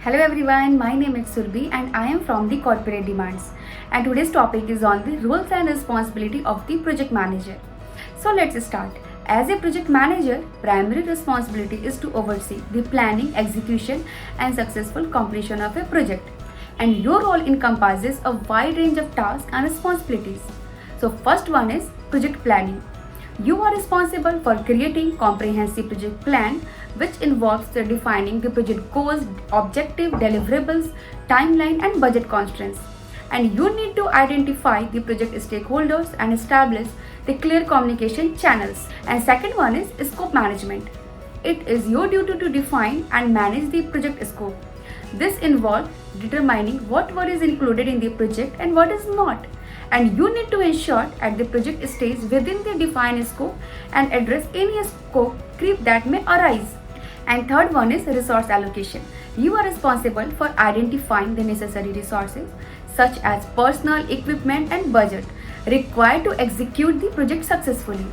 Hello everyone, my name is Surbhi and I am from the Corporate Demands. And today's topic is on the roles and responsibility of the project manager. So let's start. As a project manager, primary responsibility is to oversee the planning, execution and successful completion of a project. And your role encompasses a wide range of tasks and responsibilities. So first one is project planning. You are responsible for creating comprehensive project plan which involves defining the project goals, objective, deliverables, timeline and budget constraints. And you need to identify the project stakeholders and establish the clear communication channels. And second one is scope management. It is your duty to define and manage the project scope. This involves determining what work is included in the project and what is not. And you need to ensure that the project stays within the defined scope and address any scope creep that may arise. And third one is resource allocation. You are responsible for identifying the necessary resources such as personnel, equipment and budget required to execute the project successfully.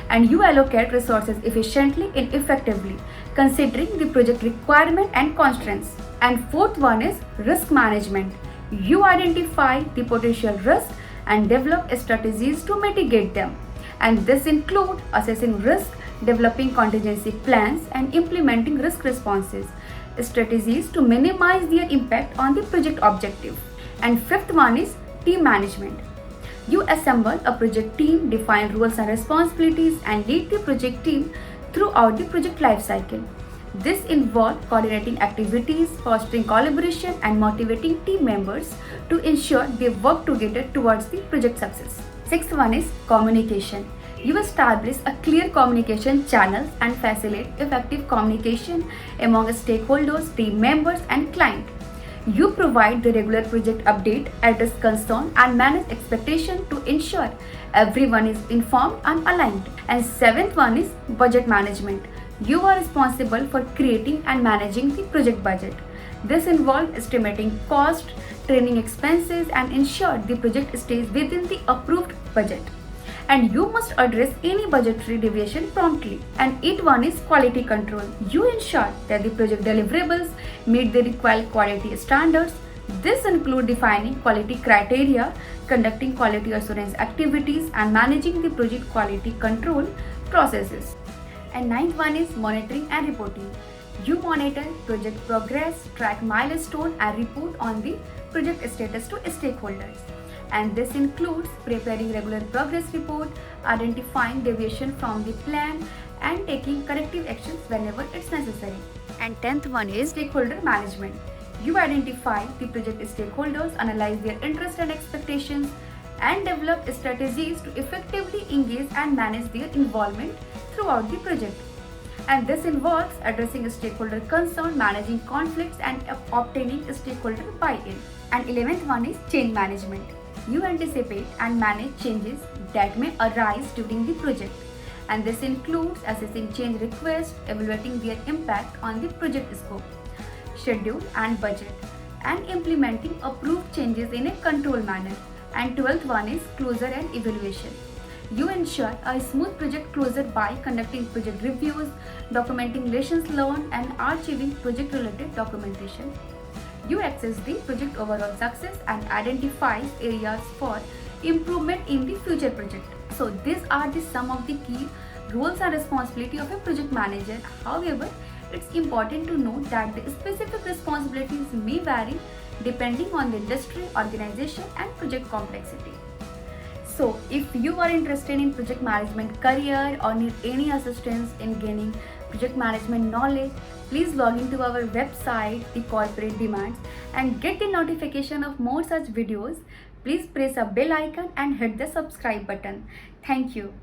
And you allocate resources efficiently and effectively considering the project requirement and constraints. And fourth one is risk management. You identify the potential risks and develop strategies to mitigate them. And this includes assessing risk, developing contingency plans and implementing risk responses strategies to minimize their impact on the project objective. And fifth one is team management. You assemble a project team, define roles and responsibilities and lead the project team throughout the project life cycle. This involves coordinating activities, fostering collaboration and motivating team members to ensure they work together towards the project success. Sixth one is communication. You establish a clear communication channels and facilitate effective communication among stakeholders, team members and client. You provide the regular project update, address concern and manage expectation to ensure everyone is informed and aligned. And seventh one is budget management. You are responsible for creating and managing the project budget. This involves estimating cost, training expenses and ensure the project stays within the approved budget. And you must address any budgetary deviation promptly. And eighth one is quality control. You ensure that the project deliverables meet the required quality standards. This includes defining quality criteria, conducting quality assurance activities and managing the project quality control processes. And ninth one is monitoring and reporting. You monitor project progress, track milestone and report on the project status to stakeholders. And this includes preparing regular progress report, identifying deviation from the plan and taking corrective actions whenever it's necessary. And 10th one is stakeholder management. You identify the project stakeholders, analyze their interests and expectations and develop strategies to effectively engage and manage their involvement throughout the project. And this involves addressing stakeholder concern, managing conflicts and obtaining stakeholder buy-in. And 11th one is change management. You anticipate and manage changes that may arise during the project. And this includes assessing change requests, evaluating their impact on the project scope, schedule and budget, and implementing approved changes in a controlled manner. And 12th one is closure and evaluation. You ensure a smooth project closure by conducting project reviews, documenting lessons learned and archiving project related documentation. You assess the project overall success and identify areas for improvement in the future project. So these are some of the key roles and responsibility of a project manager. However, it's important to note that the specific responsibilities may vary depending on the industry, organization and project complexity. So if you are interested in project management career or need any assistance in gaining project management knowledge, please log into our website, The Corporate Demands, and get the notification of more such videos. Please press a bell icon and hit the subscribe button. Thank you.